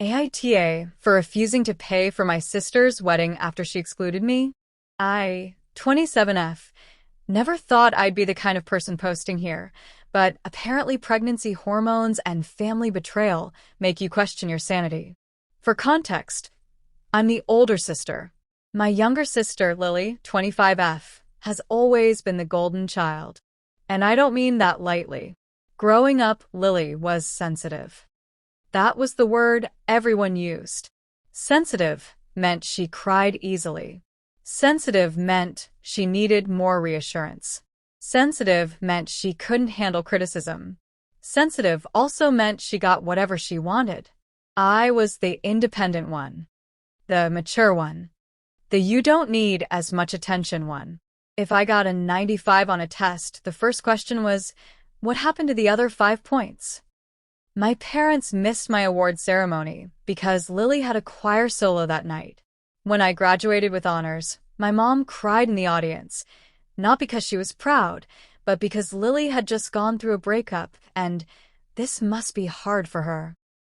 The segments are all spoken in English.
AITA for refusing to pay for my sister's wedding after she excluded me? 27F. Never thought I'd be the kind of person posting here, but apparently pregnancy hormones and family betrayal make you question your sanity. For context, I'm the older sister. My younger sister, Lily, 25F, has always been the golden child. And I don't mean that lightly. Growing up, Lily was sensitive. That was the word everyone used. Sensitive meant she cried easily. Sensitive meant she needed more reassurance. Sensitive meant she couldn't handle criticism. Sensitive also meant she got whatever she wanted. I was the independent one, the mature one, the you don't need as much attention one. If I got a 95 on a test, the first question was, what happened to the other 5 points? My parents missed my award ceremony because Lily had a choir solo that night. When I graduated with honors, my mom cried in the audience, not because she was proud, but because Lily had just gone through a breakup, and this must be hard for her.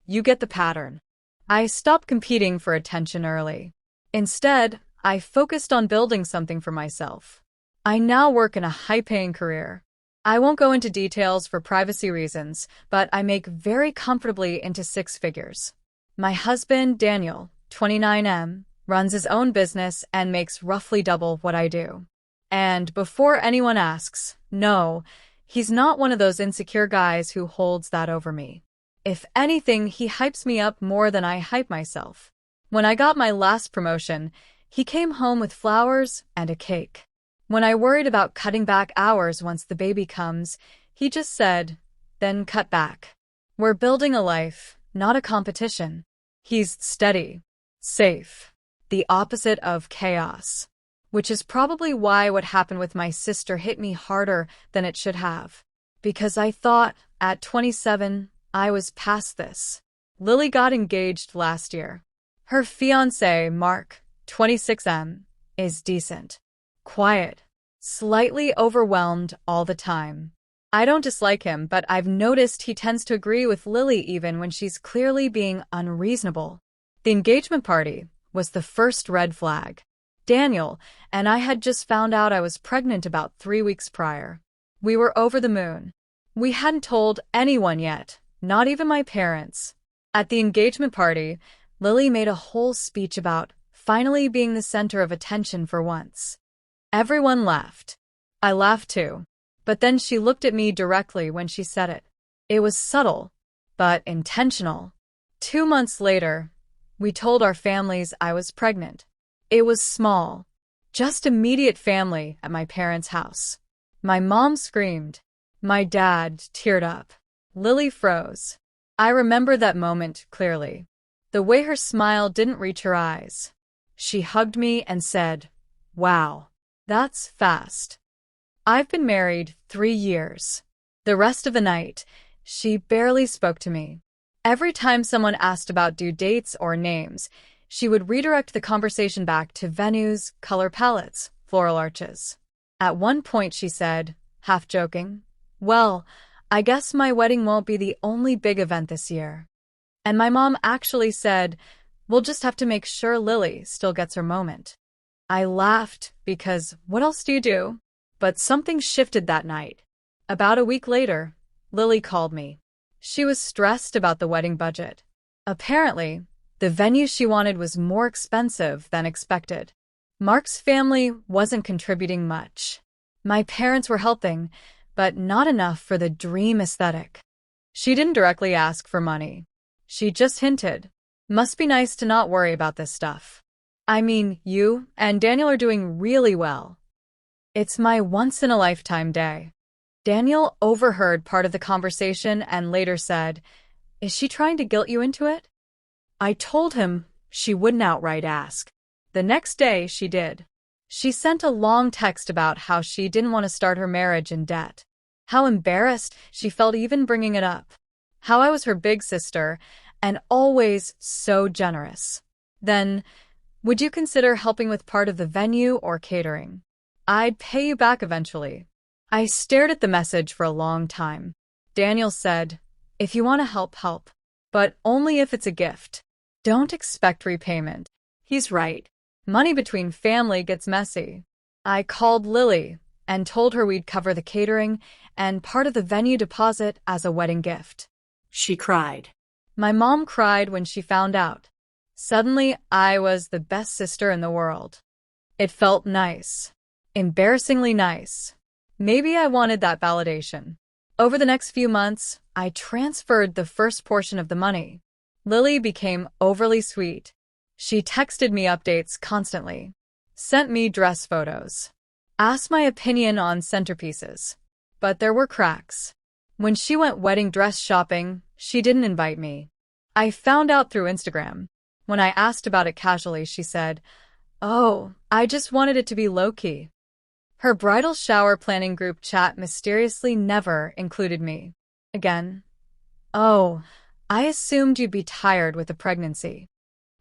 You get the pattern. I stopped competing for attention early. Instead, I focused on building something for myself. I now work in a high-paying career. I won't go into details for privacy reasons, but I make very comfortably into 6 figures. My husband, Daniel, 29M, runs his own business and makes roughly double what I do. And before anyone asks, no, he's not one of those insecure guys who holds that over me. If anything, he hypes me up more than I hype myself. When I got my last promotion, he came home with flowers and a cake. When I worried about cutting back hours once the baby comes, he just said, then cut back. We're building a life, not a competition. He's steady, safe, the opposite of chaos, which is probably why what happened with my sister hit me harder than it should have. Because I thought, at 27, I was past this. Lily got engaged last year. Her fiancé, Mark, 26M, is decent. Quiet, slightly overwhelmed all the time. I don't dislike him, but I've noticed he tends to agree with Lily even when she's clearly being unreasonable. The engagement party was the first red flag. Daniel and I had just found out I was pregnant about 3 weeks prior. We were over the moon. We hadn't told anyone yet, not even my parents. At the engagement party, Lily made a whole speech about finally being the center of attention for once. Everyone laughed. I laughed too. But then she looked at me directly when she said it. It was subtle, but intentional. 2 months later, we told our families I was pregnant. It was small, just immediate family at my parents' house. My mom screamed. My dad teared up. Lily froze. I remember that moment clearly. The way her smile didn't reach her eyes. She hugged me and said, "Wow. That's fast." I've been married 3 years. The rest of the night, she barely spoke to me. Every time someone asked about due dates or names, she would redirect the conversation back to venues, color palettes, floral arches. At one point she said, half joking, "Well, I guess my wedding won't be the only big event this year." And my mom actually said, "We'll just have to make sure Lily still gets her moment." I laughed because what else do you do? But something shifted that night. About a week later, Lily called me. She was stressed about the wedding budget. Apparently, the venue she wanted was more expensive than expected. Mark's family wasn't contributing much. My parents were helping, but not enough for the dream aesthetic. She didn't directly ask for money. She just hinted, "Must be nice to not worry about this stuff. I mean, you and Daniel are doing really well." It's my once-in-a-lifetime day. Daniel overheard part of the conversation and later said, "Is she trying to guilt you into it?" I told him she wouldn't outright ask. The next day, she did. She sent a long text about how she didn't want to start her marriage in debt, how embarrassed she felt even bringing it up, how I was her big sister and always so generous. Then, "Would you consider helping with part of the venue or catering? I'd pay you back eventually." I stared at the message for a long time. Daniel said, "If you want to help, help. But only if it's a gift." Don't expect repayment. He's right. Money between family gets messy. I called Lily and told her we'd cover the catering and part of the venue deposit as a wedding gift. She cried. My mom cried when she found out. Suddenly, I was the best sister in the world. It felt nice. Embarrassingly nice. Maybe I wanted that validation. Over the next few months, I transferred the first portion of the money. Lily became overly sweet. She texted me updates constantly, sent me dress photos, asked my opinion on centerpieces. But there were cracks. When she went wedding dress shopping, she didn't invite me. I found out through Instagram. When I asked about it casually, she said, "Oh, I just wanted it to be low-key." Her bridal shower planning group chat mysteriously never included me. Again. "Oh, I assumed you'd be tired with the pregnancy."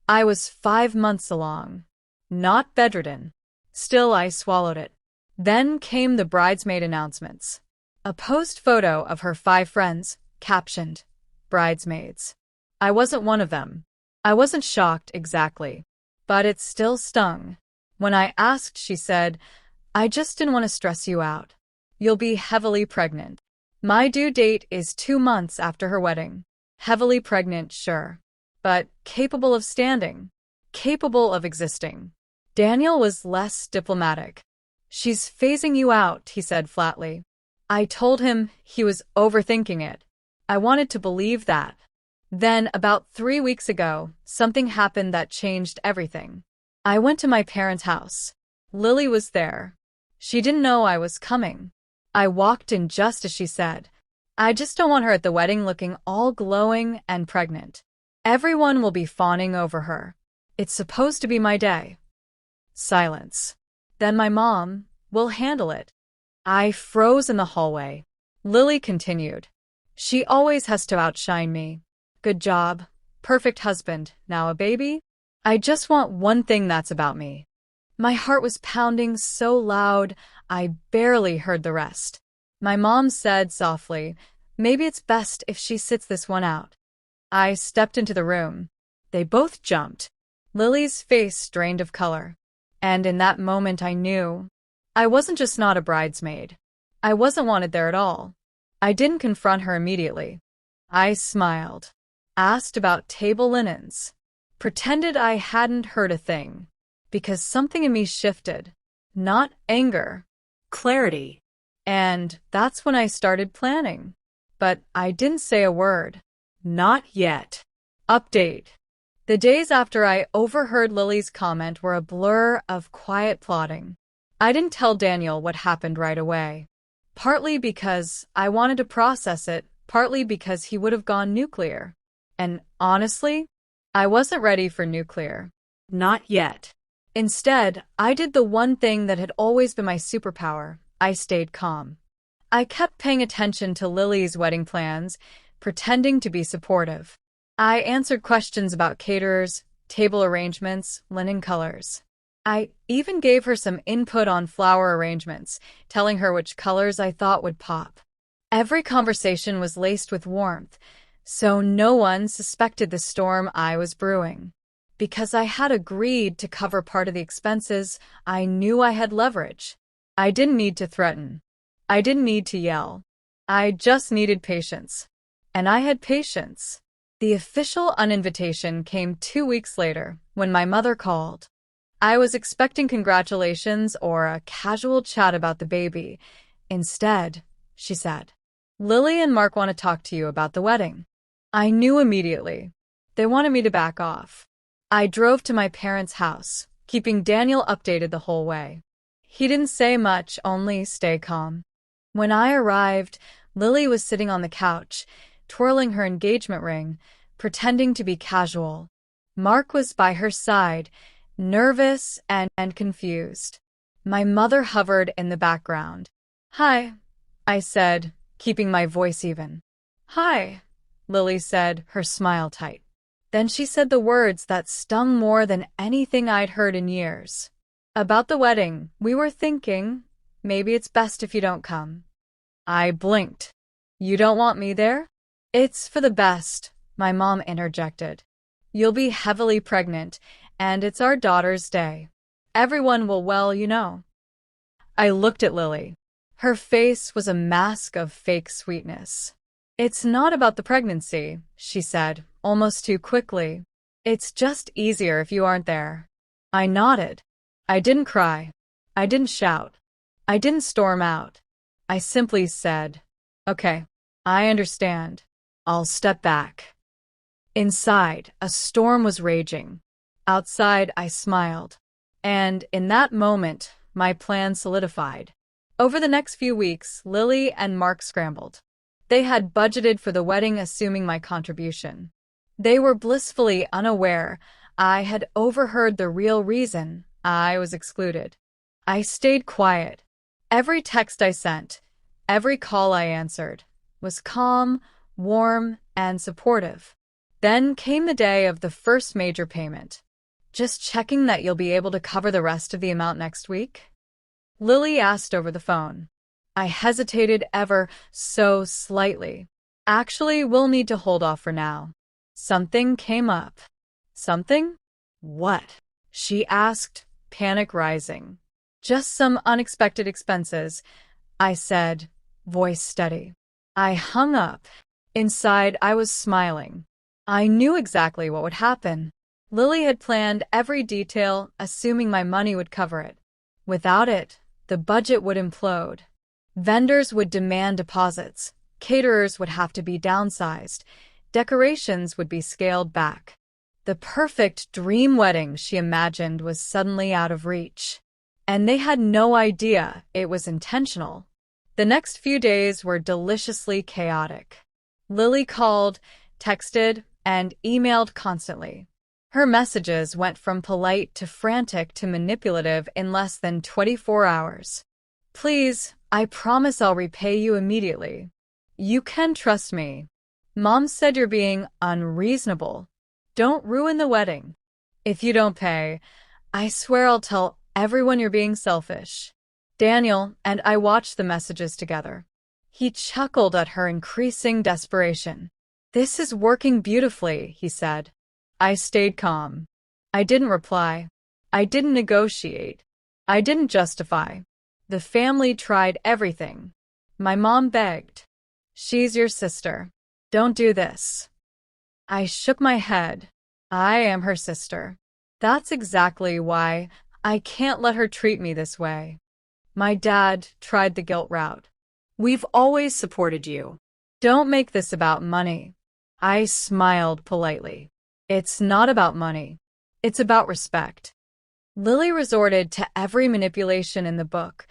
I was 5 months along. Not bedridden. Still, I swallowed it. Then came the bridesmaid announcements. A post photo of her 5 friends, captioned, "Bridesmaids." I wasn't one of them. I wasn't shocked exactly, but it still stung. When I asked, she said, "I just didn't want to stress you out. You'll be heavily pregnant." My due date is 2 months after her wedding. Heavily pregnant, sure, but capable of standing, capable of existing. Daniel was less diplomatic. "She's phasing you out," he said flatly. I told him he was overthinking it. I wanted to believe that. Then, about 3 weeks ago, something happened that changed everything. I went to my parents' house. Lily was there. She didn't know I was coming. I walked in just as she said, "I just don't want her at the wedding looking all glowing and pregnant. Everyone will be fawning over her. It's supposed to be my day." Silence. "Then my mom will handle it." I froze in the hallway. Lily continued, "She always has to outshine me. Good job. Perfect husband. Now a baby? I just want one thing that's about me." My heart was pounding so loud, I barely heard the rest. My mom said softly, "Maybe it's best if she sits this one out." I stepped into the room. They both jumped. Lily's face drained of color. And in that moment I knew I wasn't just not a bridesmaid. I wasn't wanted there at all. I didn't confront her immediately. I smiled, asked about table linens, pretended I hadn't heard a thing, because something in me shifted. Not anger. Clarity. And that's when I started planning. But I didn't say a word. Not yet. Update. The days after I overheard Lily's comment were a blur of quiet plotting. I didn't tell Daniel what happened right away. Partly because I wanted to process it, partly because he would have gone nuclear. And honestly, I wasn't ready for nuclear. Not yet. Instead, I did the one thing that had always been my superpower. I stayed calm. I kept paying attention to Lily's wedding plans, pretending to be supportive. I answered questions about caterers, table arrangements, linen colors. I even gave her some input on flower arrangements, telling her which colors I thought would pop. Every conversation was laced with warmth, so no one suspected the storm I was brewing. Because I had agreed to cover part of the expenses, I knew I had leverage. I didn't need to threaten. I didn't need to yell. I just needed patience. And I had patience. The official uninvitation came 2 weeks later, when my mother called. I was expecting congratulations or a casual chat about the baby. Instead, she said, "Lily and Mark want to talk to you about the wedding." I knew immediately. They wanted me to back off. I drove to my parents' house, keeping Daniel updated the whole way. He didn't say much, only stay calm. When I arrived, Lily was sitting on the couch, twirling her engagement ring, pretending to be casual. Mark was by her side, nervous and confused. My mother hovered in the background. "Hi," I said, keeping my voice even. "Hi," Lily said, her smile tight. Then she said the words that stung more than anything I'd heard in years. "About the wedding, we were thinking, maybe it's best if you don't come." I blinked. "You don't want me there?" "It's for the best," my mom interjected. You'll be heavily pregnant, and it's our daughter's day. Everyone will, I looked at Lily. Her face was a mask of fake sweetness. It's not about the pregnancy, she said, almost too quickly. It's just easier if you aren't there. I nodded. I didn't cry. I didn't shout. I didn't storm out. I simply said, "Okay, I understand. I'll step back." Inside, a storm was raging. Outside, I smiled. And in that moment, my plan solidified. Over the next few weeks, Lily and Mark scrambled. They had budgeted for the wedding, assuming my contribution. They were blissfully unaware I had overheard the real reason I was excluded. I stayed quiet. Every text I sent, every call I answered, was calm, warm, and supportive. Then came the day of the first major payment. "Just checking that you'll be able to cover the rest of the amount next week?" Lily asked over the phone. I hesitated ever so slightly. "Actually, we'll need to hold off for now. Something came up." "Something? What?" she asked, panic rising. "Just some unexpected expenses," I said, voice steady. I hung up. Inside, I was smiling. I knew exactly what would happen. Lily had planned every detail, assuming my money would cover it. Without it, the budget would implode. Vendors would demand deposits. Caterers would have to be downsized. Decorations would be scaled back. The perfect dream wedding she imagined was suddenly out of reach. And they had no idea it was intentional. The next few days were deliciously chaotic. Lily called, texted, and emailed constantly. Her messages went from polite to frantic to manipulative in less than 24 hours. "Please, I promise I'll repay you immediately. You can trust me. Mom said you're being unreasonable. Don't ruin the wedding. If you don't pay, I swear I'll tell everyone you're being selfish." Daniel and I watched the messages together. He chuckled at her increasing desperation. "This is working beautifully," he said. I stayed calm. I didn't reply. I didn't negotiate. I didn't justify. The family tried everything. My mom begged. "She's your sister. Don't do this." I shook my head. I am her sister. That's exactly why I can't let her treat me this way. My dad tried the guilt route. "We've always supported you." "Don't make this about money." I smiled politely. "It's not about money. It's about respect." Lily resorted to every manipulation in the book.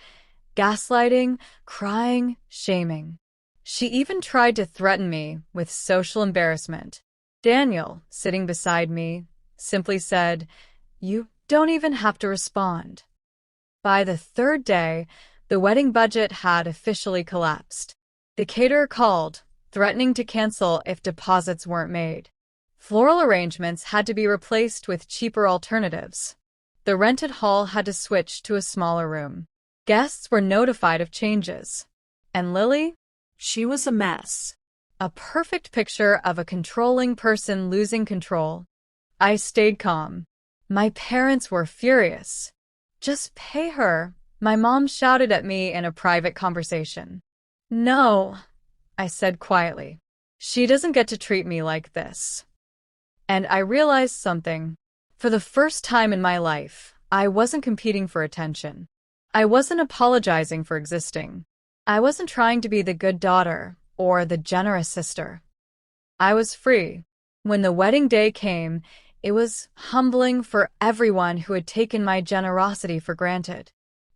Gaslighting, crying, shaming. She even tried to threaten me with social embarrassment. Daniel, sitting beside me, simply said, "You don't even have to respond." By the third day, the wedding budget had officially collapsed. The caterer called, threatening to cancel if deposits weren't made. Floral arrangements had to be replaced with cheaper alternatives. The rented hall had to switch to a smaller room. Guests were notified of changes. And Lily? She was a mess. A perfect picture of a controlling person losing control. I stayed calm. My parents were furious. "Just pay her," my mom shouted at me in a private conversation. "No," I said quietly. "She doesn't get to treat me like this." And I realized something. For the first time in my life, I wasn't competing for attention. I wasn't apologizing for existing. I wasn't trying to be the good daughter or the generous sister. I was free. When the wedding day came, it was humbling for everyone who had taken my generosity for granted.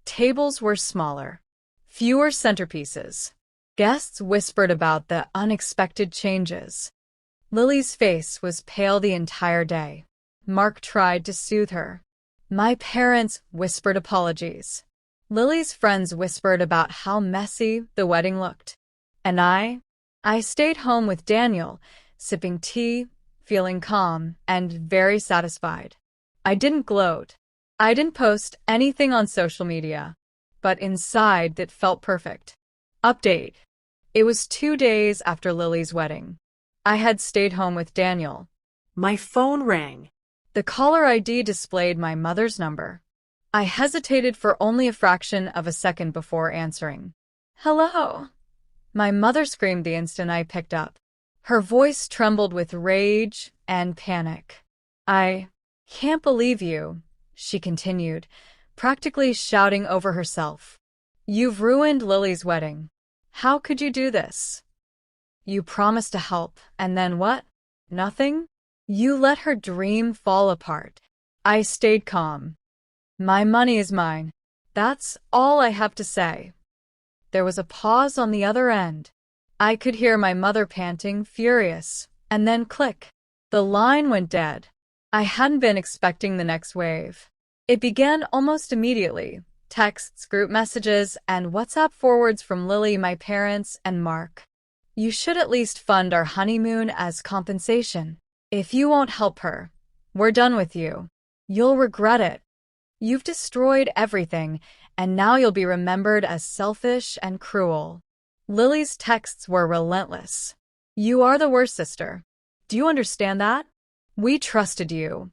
Tables were smaller, fewer centerpieces. Guests whispered about the unexpected changes. Lily's face was pale the entire day. Mark tried to soothe her. My parents whispered apologies. Lily's friends whispered about how messy the wedding looked. And I stayed home with Daniel, sipping tea, feeling calm, and very satisfied. I didn't gloat. I didn't post anything on social media. But inside, it felt perfect. Update. It was 2 days after Lily's wedding. I had stayed home with Daniel. My phone rang. The caller ID displayed my mother's number. I hesitated for only a fraction of a second before answering. "Hello," my mother screamed the instant I picked up. Her voice trembled with rage and panic. "I can't believe you," she continued, practically shouting over herself. "You've ruined Lily's wedding. How could you do this? You promised to help, and then what? Nothing? You let her dream fall apart." I stayed calm. "My money is mine. That's all I have to say." There was a pause on the other end. I could hear my mother panting, furious, and then click. The line went dead. I hadn't been expecting the next wave. It began almost immediately. Texts, group messages, and WhatsApp forwards from Lily, my parents, and Mark. "You should at least fund our honeymoon as compensation. If you won't help her, we're done with you. You'll regret it. You've destroyed everything, and now you'll be remembered as selfish and cruel." Lily's texts were relentless. "You are the worst, sister. Do you understand that? We trusted you.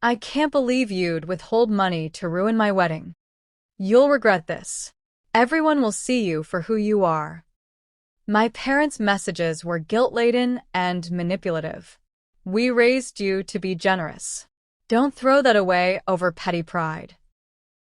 I can't believe you'd withhold money to ruin my wedding. You'll regret this. Everyone will see you for who you are." My parents' messages were guilt-laden and manipulative. "We raised you to be generous. Don't throw that away over petty pride."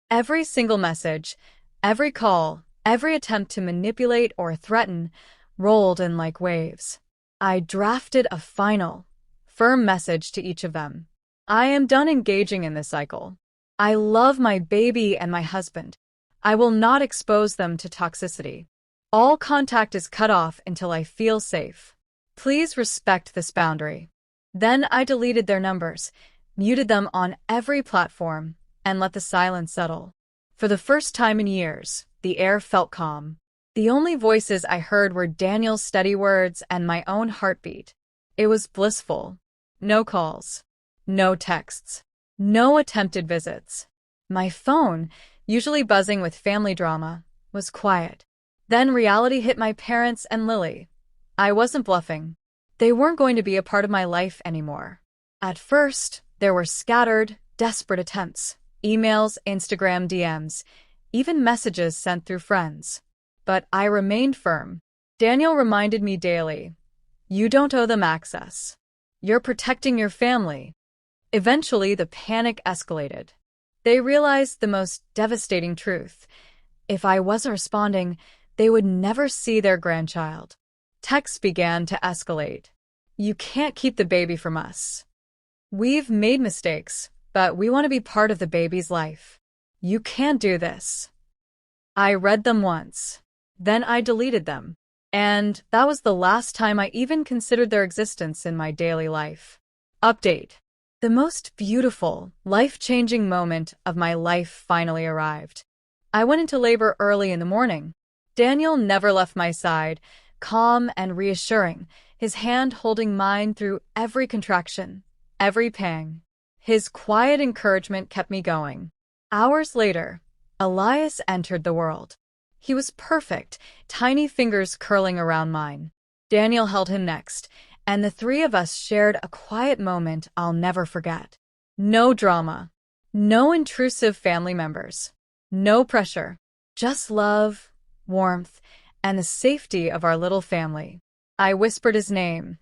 Every single message, every call, every attempt to manipulate or threaten rolled in like waves. I drafted a final, firm message to each of them. "I am done engaging in this cycle. I love my baby and my husband. I will not expose them to toxicity. All contact is cut off until I feel safe. Please respect this boundary." Then I deleted their numbers, muted them on every platform, and let the silence settle. For the first time in years, the air felt calm. The only voices I heard were Daniel's steady words and my own heartbeat. It was blissful. No calls. No texts. No attempted visits. My phone, usually buzzing with family drama, was quiet. Then reality hit my parents and Lily. I wasn't bluffing. They weren't going to be a part of my life anymore. At first, there were scattered, desperate attempts. Emails, Instagram DMs, even messages sent through friends. But I remained firm. Daniel reminded me daily, "You don't owe them access. You're protecting your family." Eventually, the panic escalated. They realized the most devastating truth. If I wasn't responding, they would never see their grandchild. Texts began to escalate. "You can't keep the baby from us. We've made mistakes, but we want to be part of the baby's life. You can't do this." I read them once. Then I deleted them. And that was the last time I even considered their existence in my daily life. Update. The most beautiful, life-changing moment of my life finally arrived. I went into labor early in the morning. Daniel never left my side, calm and reassuring, his hand holding mine through every contraction, every pang. His quiet encouragement kept me going. Hours later, Elias entered the world. He was perfect, tiny fingers curling around mine. Daniel held him next, and the three of us shared a quiet moment I'll never forget. No drama, no intrusive family members, no pressure, just love, warmth, and the safety of our little family. I whispered his name,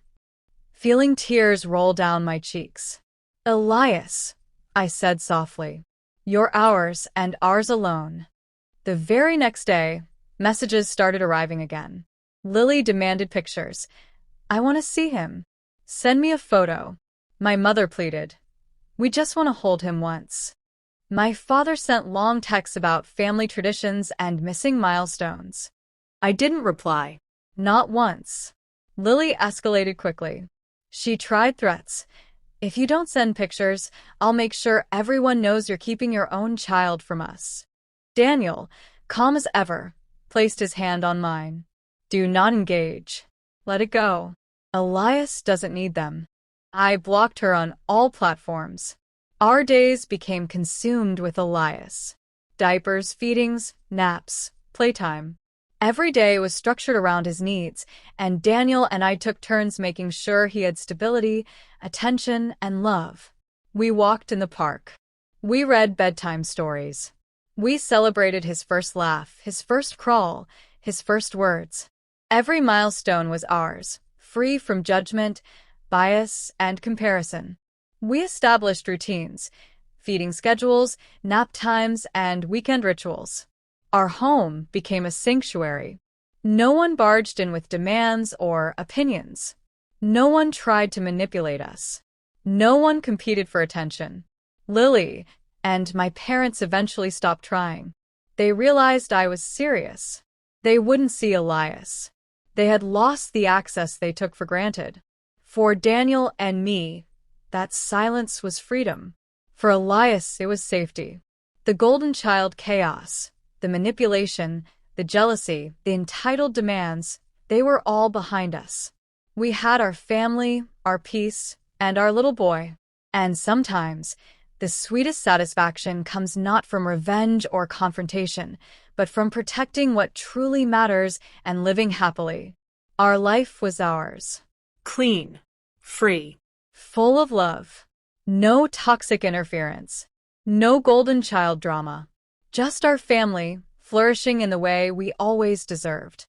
feeling tears roll down my cheeks. "Elias," I said softly, "you're ours and ours alone." The very next day, messages started arriving again. Lily demanded pictures. "I want to see him. Send me a photo." My mother pleaded. "We just want to hold him once." My father sent long texts about family traditions and missing milestones. I didn't reply. Not once. Lily escalated quickly. She tried threats. "If you don't send pictures, I'll make sure everyone knows you're keeping your own child from us." Daniel, calm as ever, placed his hand on mine. "Do not engage. Let it go. Elias doesn't need them." I blocked her on all platforms. Our days became consumed with Elias. Diapers, feedings, naps, playtime. Every day was structured around his needs, and Daniel and I took turns making sure he had stability, attention, and love. We walked in the park. We read bedtime stories. We celebrated his first laugh, his first crawl, his first words. Every milestone was ours, free from judgment, bias, and comparison. We established routines, feeding schedules, nap times, and weekend rituals. Our home became a sanctuary. No one barged in with demands or opinions. No one tried to manipulate us. No one competed for attention. Lily and my parents eventually stopped trying. They realized I was serious. They wouldn't see Elias. They had lost the access they took for granted. For Daniel and me, that silence was freedom. For Elias, it was safety. The golden child chaos, the manipulation, the jealousy, the entitled demands, they were all behind us. We had our family, our peace, and our little boy. And sometimes, the sweetest satisfaction comes not from revenge or confrontation, but from protecting what truly matters and living happily. Our life was ours. Clean. Free. Full of love. No toxic interference. No golden child drama. Just our family, flourishing in the way we always deserved.